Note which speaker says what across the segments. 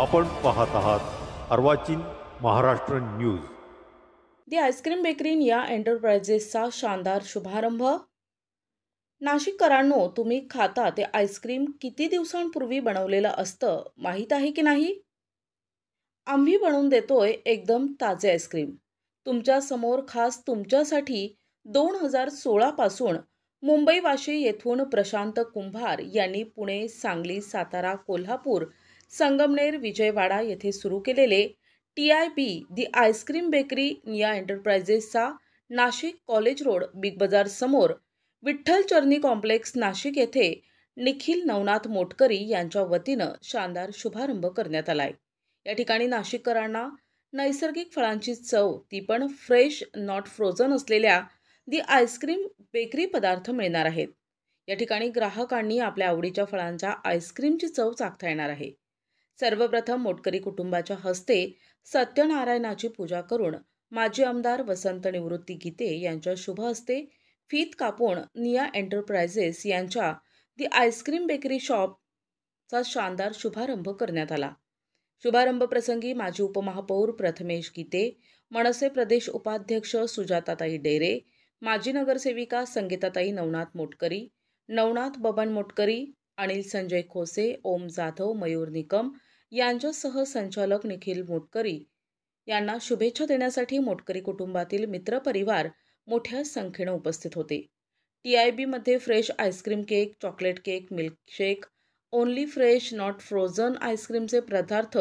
Speaker 1: आपण पाहत आहात अर्वाचीन महाराष्ट्र न्यूज।
Speaker 2: दी आईस्क्रीम बेकरी निया एंटरप्राइजेसचा शानदार शुभारंभ। नाशिककरांनो, तुम्ही खाता ते आईस्क्रीम किती दिवसांपूर्वी बनवलेलं असतं माहीत आहे की नाही? आम्ही बनवून देतोय एकदम ताजे आईस्क्रीम तुमच्या समोर, खास तुमच्यासाठी। 2016 पासून मुंबई वाशी येथून प्रशांत कुंभार यांनी पुणे, सांगली, सातारा, कोल्हापूर, संगमनेर, विजयवाडा येथे सुरू केलेले TIB दी आईस्क्रीम बेकरी निया एंटरप्राइजेसचा नाशिक कॉलेज रोड बिग बाजार समोर विठ्ठल चरणी कॉम्प्लेक्स नाशिक येथे निखिल नवनाथ मोटकरी यांच्या वतीनं शानदार शुभारंभ करण्यात आलाय। या ठिकाणी नाशिककरांना नैसर्गिक फळांची चव, ती पण फ्रेश नॉट फ्रोझन असलेल्या दी आईस्क्रीम बेकरी पदार्थ मिळणार आहेत। या ठिकाणी ग्राहकांनी आपल्या आवडीच्या फळांच्या आईस्क्रीमची चव चाखता येणार आहे। सर्वप्रथम मोटकरी कुटुंबाच्या हस्ते सत्यनारायणाची पूजा करून माजी आमदार वसंत निवृत्ती गीते यांच्या शुभ हस्ते फीत कापून निया एंटरप्राइजेस यांच्या दी आईस्क्रीम बेकरी शॉपचा शानदार शुभारंभ करण्यात आला। शुभारंभ प्रसंगी माजी उपमहापौर प्रथमेश गीते, मनसे प्रदेश उपाध्यक्ष सुजाताताई डेरे, माजी नगरसेविका संगीताताई नवनाथ मोटकरी, नवनाथ बबन मोटकरी, अनिल संजय खोसे, ओम जाधव, मयूर निकम यांच्यासह संचालक निखिल मोटकरी यांना शुभेच्छा देण्यासाठी मोटकरी कुटुंबातील मित्रपरिवार मोठ्या संख्येने उपस्थित होते। TIB मध्ये fresh ice cream cake, chocolate cake, milkshake, only fresh not frozen आईस्क्रीमचे पदार्थ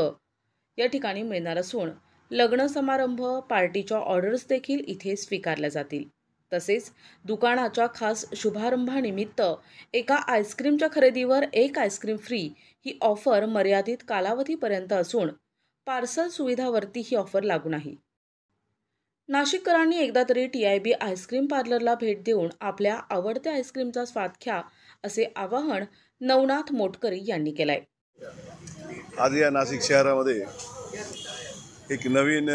Speaker 2: या ठिकाणी मिळणार असून लग्न समारंभ, पार्टीच्या ऑर्डर्स देखील इथे स्वीकारल्या जातील। तसेच दुकानाच्या खास शुभारंभानिमित्त एका आईस्क्रीमच्या खरेदीवर एक आईस्क्रीम फ्री ही ऑफर मर्यादित कालावधीपर्यंत असून पार्सल सुविधावरती ही ऑफर लागू नाही। नाशिककरांनी एकदा तरी TIB आईस्क्रीम पार्लरला भेट देऊन आपल्या आवडत्या आईस्क्रीमचा स्वाद घ्या, असे आवाहन नवनाथ मोटकरी यांनी केलंय।
Speaker 3: आज या नाशिक शहरामध्ये एक नवीन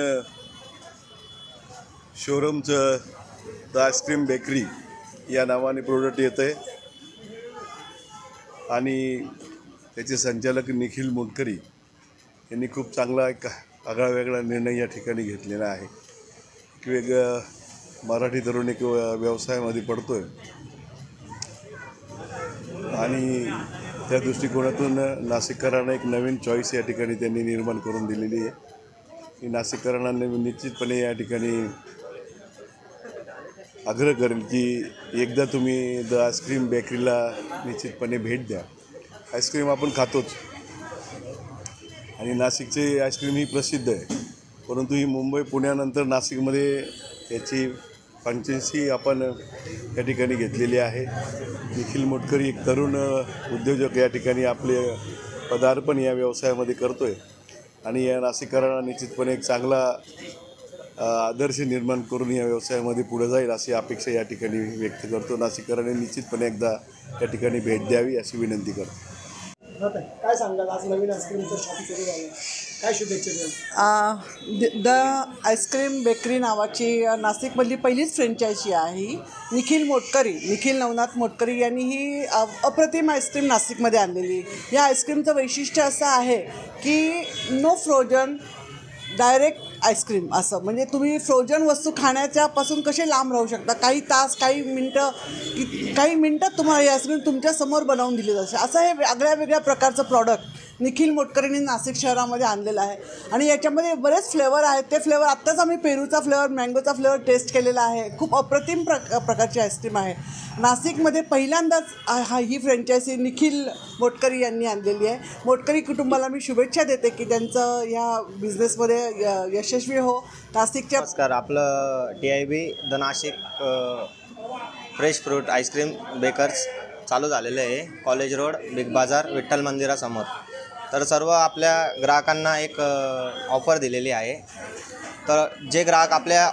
Speaker 3: शोरूमचं द आईस्क्रीम बेकरी या नावाने प्रोडक्ट येतं आहे आणि त्याचे संचालक निखिल मोटकरी यांनी खूप चांगला एक आगळा वेगळा निर्णय या ठिकाणी घेतलेला आहे। एक वेगळं मराठी तरुण एक व्यवसायामध्ये पडतो आहे आणि त्या दृष्टिकोनातून नाशिककरांना एक नवीन चॉईस या ठिकाणी त्यांनी निर्माण करून दिलेली आहे। ही नाशिककरांना निश्चितपणे या ठिकाणी आग्रह करेल की एकदा तुम्ही द आईस्क्रीम बेकरीला निश्चितपणे भेट द्या। आईस्क्रीम आपण खातोच आणि नाशिकचे आईस्क्रीम ही प्रसिद्ध आहे, परंतु ही मुंबई पुण्यानंतर नाशिकमध्ये याची फ्रँचायझी आपण या ठिकाणी घेतलेली आहे। निखिल मोटकरी एक तरुण उद्योजक या ठिकाणी आपले पदार्पण या व्यवसायामध्ये करतो आहे आणि या नाशिककरांना निश्चितपणे एक चांगला आदर्श निर्माण करून या व्यवसायामध्ये पुढे जाईल अशी अपेक्षा या ठिकाणी व्यक्त करतो। नाशिककरांनी निश्चितपणे एकदा या ठिकाणी भेट द्यावी अशी विनंती करतो।
Speaker 4: काय सांगाल, आज नवीन आईस्क्रीमचं शॉप सुरू झालं, काय शुभेच्छा द्याल?
Speaker 5: द आईस्क्रीम बेकरी नावाची नाशिकमधली पहिलीच फ्रँचायझी आहे। निखिल नवनाथ मोटकरी यांनी ही अप्रतिम आईस्क्रीम नाशिकमध्ये आणलेली। या आईस्क्रीमचं वैशिष्ट्य असं आहे की नो फ्रोजन, डायरेक्ट आईस्क्रीम, असं म्हणजे तुम्ही फ्रोजन वस्तू खाण्याच्यापासून कसे लांब राहू शकता। काही तास, काही मिनटात तुम्हाला ही आईस्क्रीम तुमच्यासमोर बनवून दिली जाते। असं हे वेगळ्या प्रकारचं प्रॉडक्ट निखिल मोटकरींनी नाशिक शहरामध्ये आणलेलं आहे आणि याच्यामध्ये बरेच फ्लेवर आहेत। ते फ्लेवर आत्ताच आम्ही पेरूचा फ्लेवर, मँगोचा फ्लेवर टेस्ट केलेला आहे। खूप अप्रतिम प्रकारची आईस्क्रीम आहे। नाशिकमध्ये पहिल्यांदाच ही फ्रँचायझी निखिल मोटकरी यांनी आणलेली आहे। मोटकरी कुटुंबाला मी शुभेच्छा देते की त्यांचं या बिझनेसमध्ये यशस्वी हो। नाशिकच्या
Speaker 6: नमस्कार, आपलं TIB the Nashik fresh fruit ice cream bakers चालू झालेलं आहे, कॉलेज रोड बिग बाजार विठ्ठल मंदिरासमोर। तर सर्व आपल्या ग्राहकांना एक ऑफर दिलेली आहे। तर जे ग्राहक आपल्या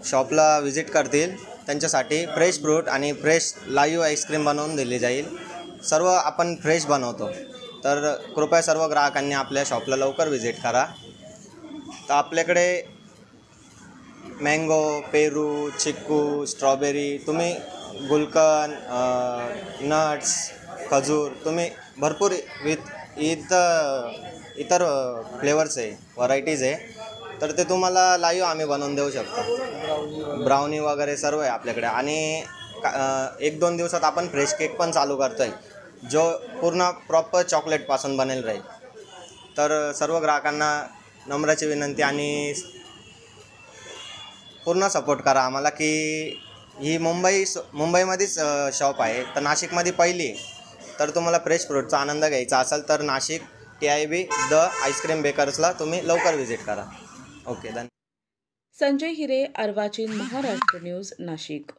Speaker 6: शॉपला व्हिजिट करतील त्यांच्यासाठी फ्रेश फ्रूट आणि फ्रेश लाईव्ह आईस्क्रीम बनवून दिली जाईल। सर्व आपण फ्रेश बनवतो, तर कृपया सर्व ग्राहकांनी आपल्या शॉपला लवकर व्हिजिट करा। तर आपल्याकडे मँगो, पेरू, चिक्कू, स्ट्रॉबेरी, तुम्ही गुलकंद, नट्स, खजूर, तुम्ही भरपूर विथ इतर फ्लेवर्स आहे, व्हरायटीज आहे, तर ते तुम्हाला लाईव्ह आम्ही बनवून देऊ शकतो. ब्राउनी वगैरे सर्व आहे आपल्याकडे. आणि 1-2 दिवसात आपण फ्रेश केक पण चालू करतो आहे, जो पूर्ण प्रॉपर चॉकलेटपासून बनेल राहील. तर सर्व ग्राहकांना नम्राची विनंती आणि पूर्ण सपोर्ट करा आम्हाला, की ही मुंबईमध्येच शॉप आहे, तर नाशिकमध्ये पहिली आहे. तर तुम्हाला फ्रेश फ्रूटचा आनंद घ्यायचा असेल तर नाशिक TIB द आईस्क्रीम बेकर्सला तुम्ही लवकर व्हिजिट करा. ओके, धन्यवाद.
Speaker 2: संजय हिरे, अर्वाचीन, महाराष्ट्र न्यूज, नाशिक.